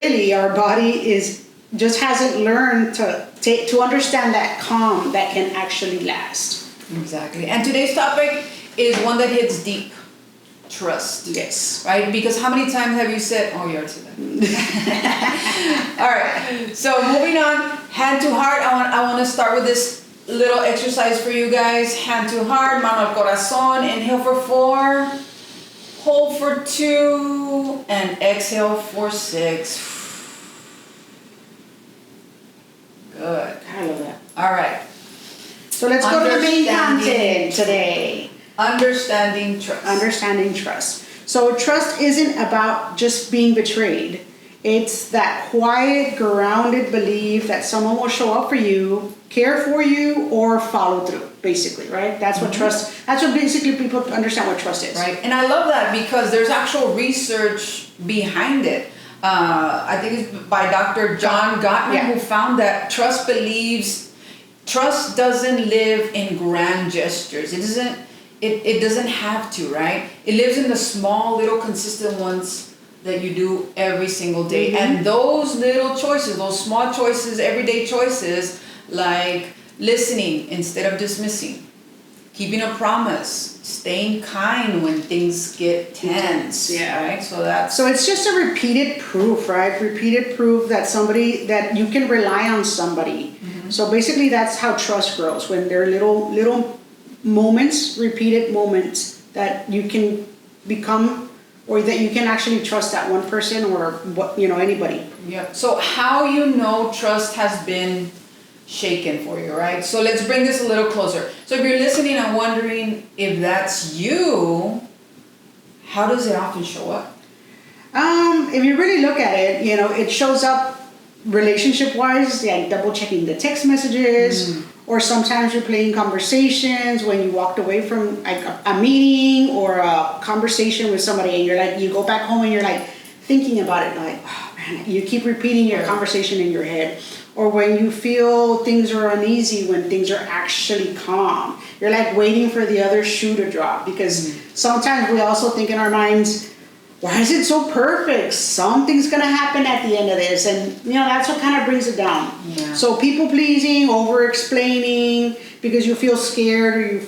really our body just hasn't learned to understand that calm that can actually last. Exactly. And today's topic is one that hits deep. Trust. Yes. Right? Because how many times have you said, oh, you already said that. All right. So moving on, hand to heart. I want to start with this little exercise for you guys. Hand to heart, mano al corazón. Inhale for 4, hold for 2, and exhale for 6. Good. I love that. All right. So let's go to the main content today. Understanding trust. Understanding trust. So trust isn't about just being betrayed. It's that quiet, grounded belief that someone will show up for you, care for you, or follow through, basically, right? That's what trust, that's what basically people understand what trust is. Right. And I love that because there's actual research behind it. I think it's by Dr. John Gottman, who found that trust doesn't live in grand gestures. It doesn't have to, right? It lives in the small, little, consistent ones that you do every single day. And those little choices, those small choices, everyday choices, like listening instead of dismissing, keeping a promise, staying kind when things get tense, right? So it's just a repeated proof, right? Repeated proof that you can rely on somebody. So basically that's how trust grows, when there are little moments, repeated moments that you can become, or that you can actually trust that one person or anybody. Yeah. So how trust has been shaken for you, right? So let's bring this a little closer. So if you're listening and wondering if that's you, how does it often show up? If you really look at it, it shows up relationship-wise, like double checking the text messages, or sometimes replaying conversations when you walked away from like a meeting or a conversation with somebody, and you're like, you go back home and you're like thinking about it, like, oh man, you keep repeating your conversation in your head. Or when you feel things are uneasy when things are actually calm, you're like waiting for the other shoe to drop, because sometimes we also think in our minds, why is it so perfect? Something's gonna happen at the end of this, and that's what kind of brings it down. Yeah. So people pleasing, over explaining because you feel scared, or you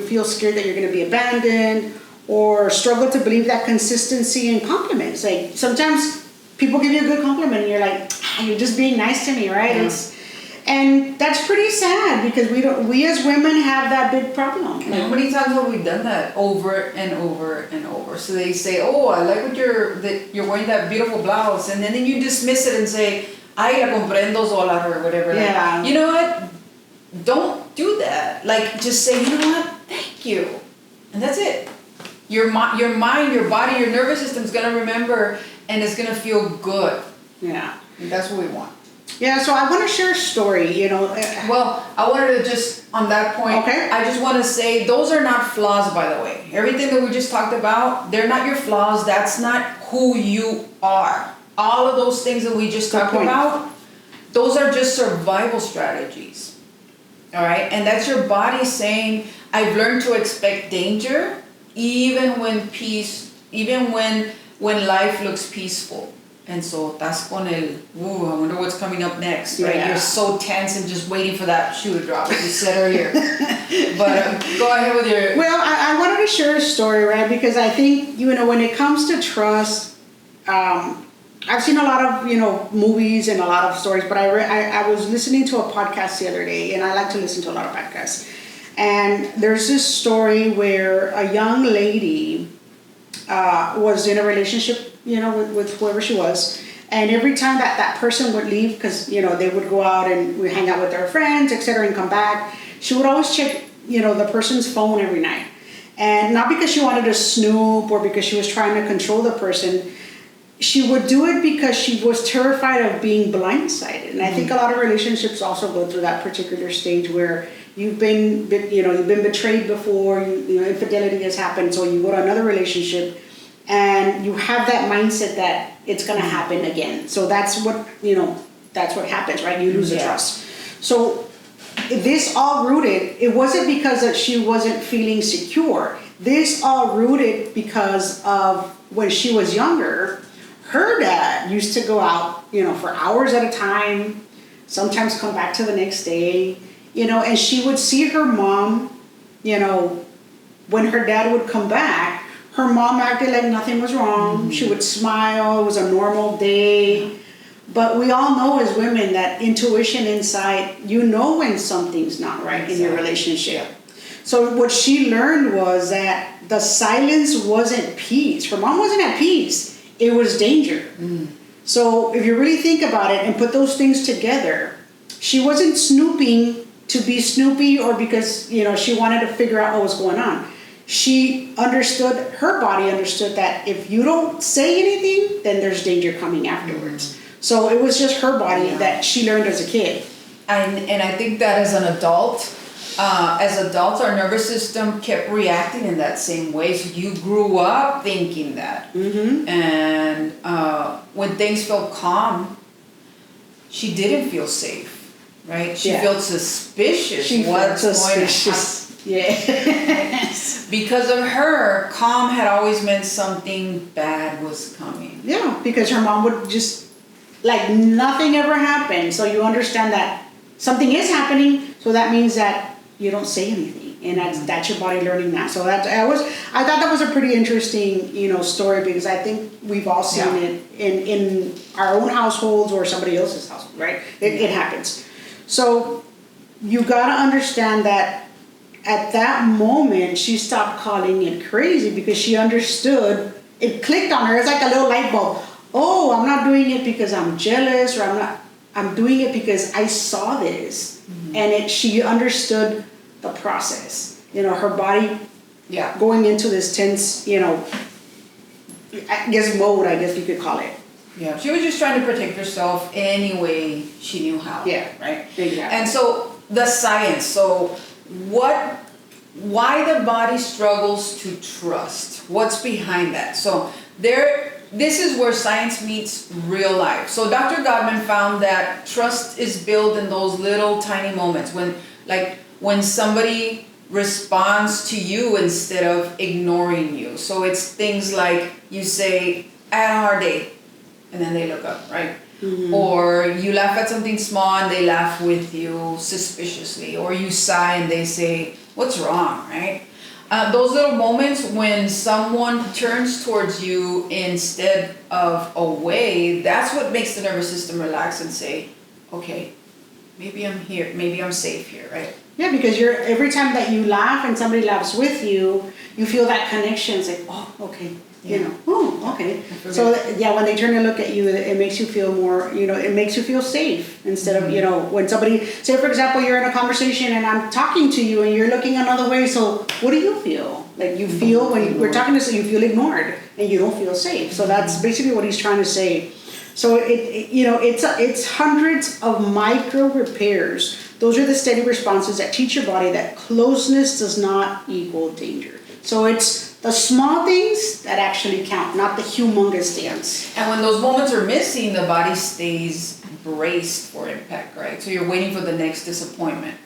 feel scared that you're gonna be abandoned, or struggle to believe that consistency in compliments. Like sometimes people give you a good compliment and you're like, you're just being nice to me, right? Yeah. And that's pretty sad, because we as women have that big problem. How many times have we done that over and over and over? So they say, oh, I like that you're wearing that beautiful blouse, and then you dismiss it and say, ay, la compré en $2 or whatever. Yeah. Like, you know what? Don't do that. Like, just say, you know what? Thank you. And that's it. Your mind, your body, your nervous system's gonna remember, and it's gonna feel good. Yeah. And that's what we want. Yeah, so I want to share a story, Well, I wanted to just, on that point, I just want to say, those are not flaws, by the way. Everything that we just talked about, they're not your flaws. That's not who you are. All of those things that we just talked about, those are just survival strategies. All right? And that's your body saying, I've learned to expect danger, even when life looks peaceful. And so that's con I wonder what's coming up next, right? You're so tense and just waiting for that shoe to drop, like you said earlier. But go ahead with your... Well, I wanted to share a story, right? Because I think, when it comes to trust, I've seen a lot of, movies and a lot of stories, but I was listening to a podcast the other day, and I like to listen to a lot of podcasts. And there's this story where a young lady was in a relationship, with whoever she was, and every time that person would leave, because they would go out and we hang out with their friends, etc., and come back, she would always check the person's phone every night. And not because she wanted to snoop or because she was trying to control the person. She would do it because she was terrified of being blindsided. And I think a lot of relationships also go through that particular stage where you've been betrayed before, infidelity has happened, so you go to another relationship and you have that mindset that it's going to happen again. So that's what happens, right? You lose the trust. So this all rooted, it wasn't because that she wasn't feeling secure. This all rooted because of when she was younger, her dad used to go out, for hours at a time, sometimes come back to the next day, and she would see her mom, when her dad would come back, her mom acted like nothing was wrong. Mm-hmm. She would smile. It was a normal day. But we all know as women that intuition inside, when something's not right in your relationship. So what she learned was that the silence wasn't peace. Her mom wasn't at peace. It was danger. Mm. So if you really think about it and put those things together, she wasn't snooping to be snoopy or because, she wanted to figure out what was going on. She understood, her body understood that if you don't say anything, then there's danger coming afterwards. Mm. So it was just her body that she learned as a kid. And I think that as an adult, our nervous system kept reacting in that same way. So you grew up thinking that. Mm-hmm. And when things felt calm, she didn't feel safe, right? She felt suspicious. She felt suspicious. Yeah. Because of her, calm had always meant something bad was coming. Yeah, because her mom would just, like nothing ever happened. So you understand that something is happening, so that means that you don't say anything. And that's your body learning that. So I thought that was a pretty interesting, story, because I think we've all seen it in our own households or somebody else's household, right? It happens. So you gotta understand that at that moment, she stopped calling it crazy because she understood, it clicked on her. It's like a little light bulb. Oh, I'm not doing it because I'm jealous, or I'm doing it because I saw this. Mm-hmm. And she understood the process. Her body going into this tense, mode, I guess you could call it. Yeah, she was just trying to protect herself any way she knew how. Yeah, right? Exactly. And so the science, why the body struggles to trust? What's behind that? So this is where science meets real life. So Dr. Gottman found that trust is built in those little tiny moments when somebody responds to you instead of ignoring you. So it's things like you say, I had a hard day, and then they look up, right? Mm-hmm. Or you laugh at something small and they laugh with you suspiciously. Or you sigh and they say, what's wrong, right? Those little moments when someone turns towards you instead of away, that's what makes the nervous system relax and say, okay, maybe I'm here, maybe I'm safe here, right? Yeah, because every time that you laugh and somebody laughs with you, you feel that connection. It's like, oh, okay, oh, okay. So when they turn to look at you, it makes you feel more, it makes you feel safe instead of, when somebody, say for example, you're in a conversation and I'm talking to you and you're looking another way. So what do you feel? Like you feel when we're talking to someone, you feel ignored and you don't feel safe. So that's basically what he's trying to say. So it's hundreds of micro repairs. Those are the steady responses that teach your body that closeness does not equal danger. So it's the small things that actually count, not the humongous things. And when those moments are missing, the body stays braced for impact, right? So you're waiting for the next disappointment.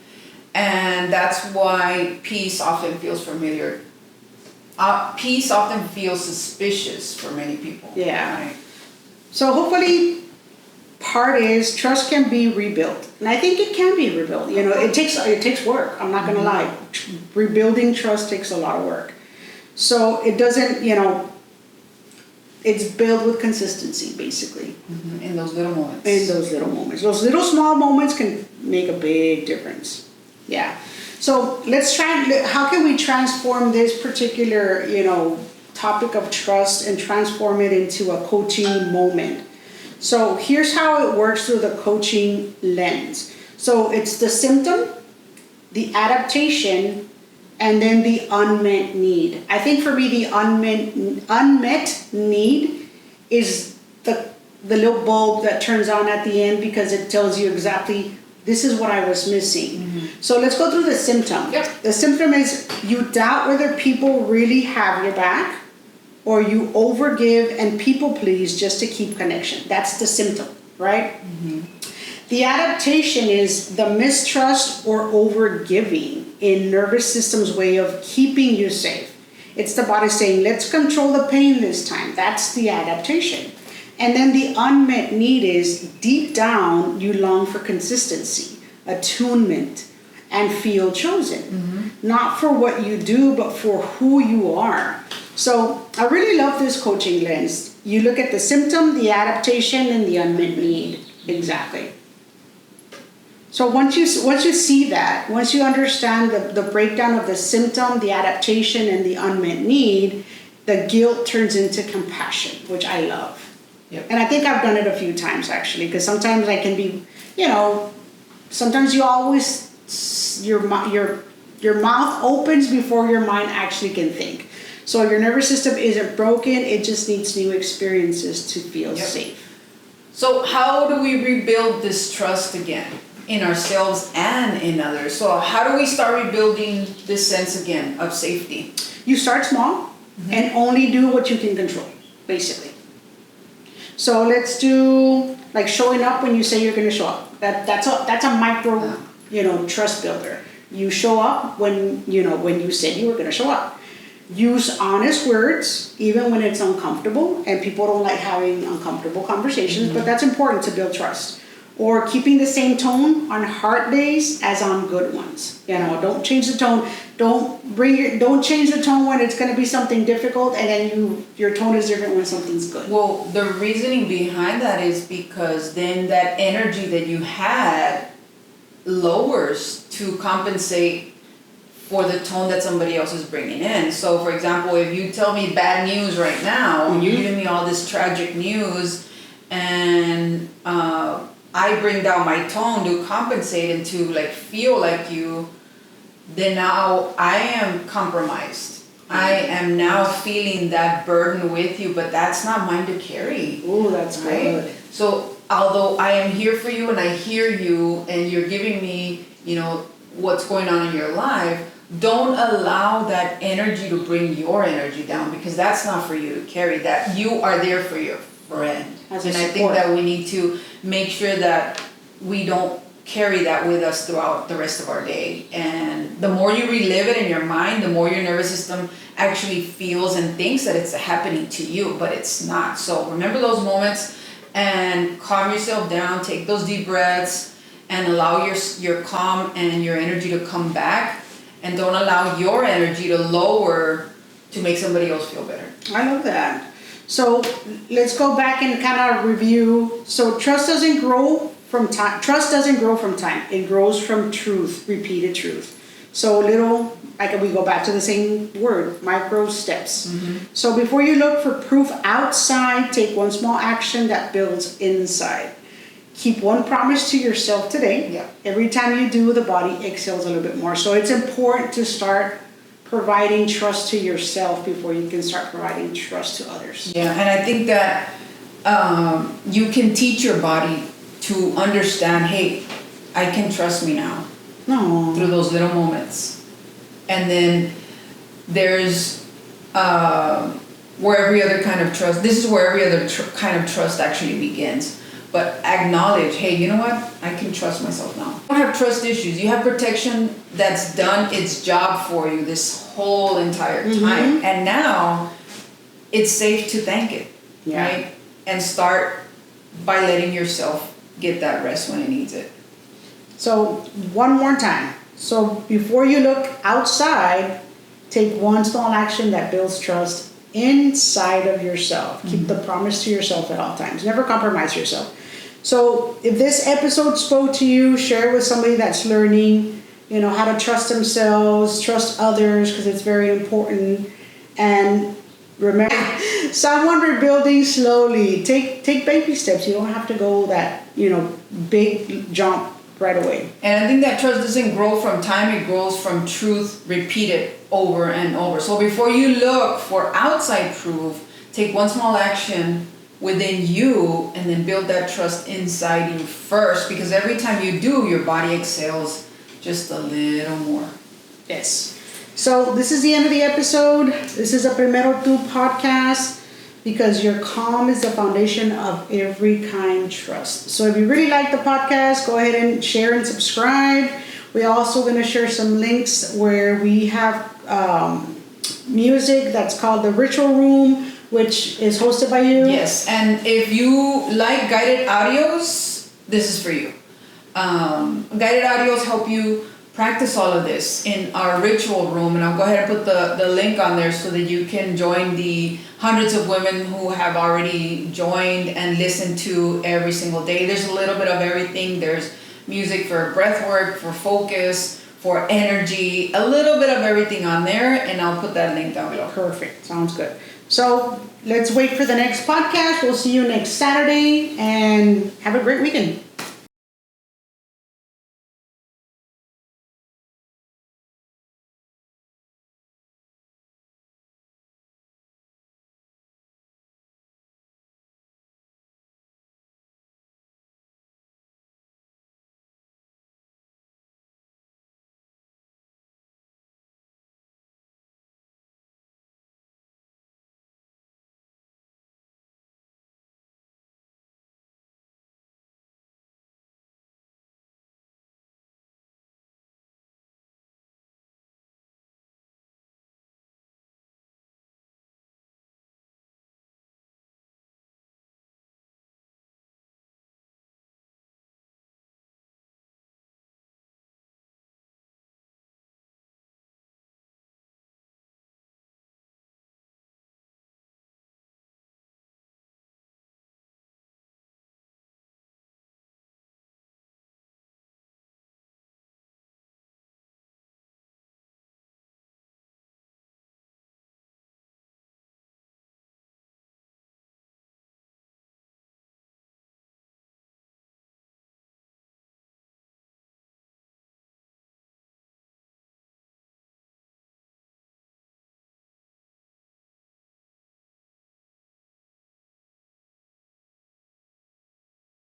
And that's why peace often feels familiar. Peace often feels suspicious for many people. Yeah. Right? So hopefully part is trust can be rebuilt. And I think it can be rebuilt. It takes work. I'm not going to lie. Rebuilding trust takes a lot of work. So it doesn't, it's built with consistency, basically. Mm-hmm. In those little moments. Those little small moments can make a big difference. Yeah. So let's try, how can we transform this particular, topic of trust and transform it into a coaching moment? So here's how it works through the coaching lens. So it's the symptom, the adaptation, and then the unmet need. I think for me, the unmet need is the little bulb that turns on at the end because it tells you exactly, this is what I was missing. Mm-hmm. So let's go through the symptom. Yep. The symptom is you doubt whether people really have your back, or you overgive and people please just to keep connection. That's the symptom, right? Mm-hmm. The adaptation is the mistrust or overgiving in nervous system's way of keeping you safe. It's the body saying, let's control the pain this time. That's the adaptation. And then the unmet need is deep down, you long for consistency, attunement, and feel chosen. Not for what you do, but for who you are. So I really love this coaching lens. You look at the symptom, the adaptation, and the unmet need. Exactly. So once you see that, once you understand the breakdown of the symptom, the adaptation, and the unmet need, the guilt turns into compassion, which I love. Yep. And I think I've done it a few times actually, because sometimes I can be, sometimes you always, your mouth opens before your mind actually can think. So your nervous system isn't broken, it just needs new experiences to feel safe. So how do we rebuild this trust again in ourselves and in others? So how do we start rebuilding this sense again of safety? You start small and only do what you can control, basically. So let's do like showing up when you say you're going to show up. That's a micro, trust builder. You show up when you said you were going to show up. Use honest words, even when it's uncomfortable, and people don't like having uncomfortable conversations, but that's important to build trust. Or keeping the same tone on hard days as on good ones. Don't change the tone. Don't change the tone when it's going to be something difficult, and then your tone is different when something's good. Well, the reasoning behind that is because then that energy that you had lowers to compensate for the tone that somebody else is bringing in. So, for example, if you tell me bad news right now, you're giving me all this tragic news, and I bring down my tone to compensate and to feel like you, then now I am compromised. I am now feeling that burden with you, but that's not mine to carry. Oh, that's right. good. So although I am here for you and I hear you and you're giving me, what's going on in your life, don't allow that energy to bring your energy down, because that's not for you to carry. That you are there for your friend. And I think that we need to make sure that we don't carry that with us throughout the rest of our day. And the more you relive it in your mind, the more your nervous system actually feels and thinks that it's happening to you, but it's not. So remember those moments and calm yourself down, take those deep breaths, and allow your calm and your energy to come back. And don't allow your energy to lower to make somebody else feel better. I love that. So let's go back and kind of review. So trust doesn't grow from time. Trust doesn't grow from time. It grows from truth, repeated truth. So we go back to the same word, micro steps. So before you look for proof outside, take one small action that builds inside. Keep one promise to yourself today. Yeah. Every time you do, the body exhales a little bit more. So it's important to start providing trust to yourself before you can start providing trust to others. Yeah, and I think that you can teach your body to understand, hey, I can trust me now. No. Through those little moments. And then there's where every other kind of trust, this is where every other kind of trust actually begins. But acknowledge, hey, you know what? I can trust myself now. You don't have trust issues. You have protection that's done its job for you this whole entire time. And now it's safe to thank it, right? And start by letting yourself get that rest when it needs it. So one more time. So before you look outside, take one small action that builds trust inside of yourself. Keep the promise to yourself at all times. Never compromise yourself. So if this episode spoke to you, share it with somebody that's learning, how to trust themselves, trust others, because it's very important. And remember, someone rebuilding slowly. Take baby steps. You don't have to go that, big jump right away. And I think that trust doesn't grow from time, it grows from truth repeated over and over. So before you look for outside proof, take one small action within you and then build that trust inside you first, because every time you do, your body exhales just a little more. Yes. So this is the end of the episode. This is a Primero Tú podcast, because your calm is the foundation of every kind trust. So if you really like the podcast, go ahead and share and subscribe. We're also going to share some links where we have music that's called The Ritual Room, which is hosted by you. Yes, and if you like guided audios, this is for you. Guided audios help you practice all of this in our ritual room, and I'll go ahead and put the link on there so that you can join the hundreds of women who have already joined and listened to every single day. There's a little bit of everything. There's music for breath work, for focus, for energy, a little bit of everything on there, and I'll put that link down below. Perfect. Sounds good. So let's wait for the next podcast. We'll see you next Saturday, and have a great weekend.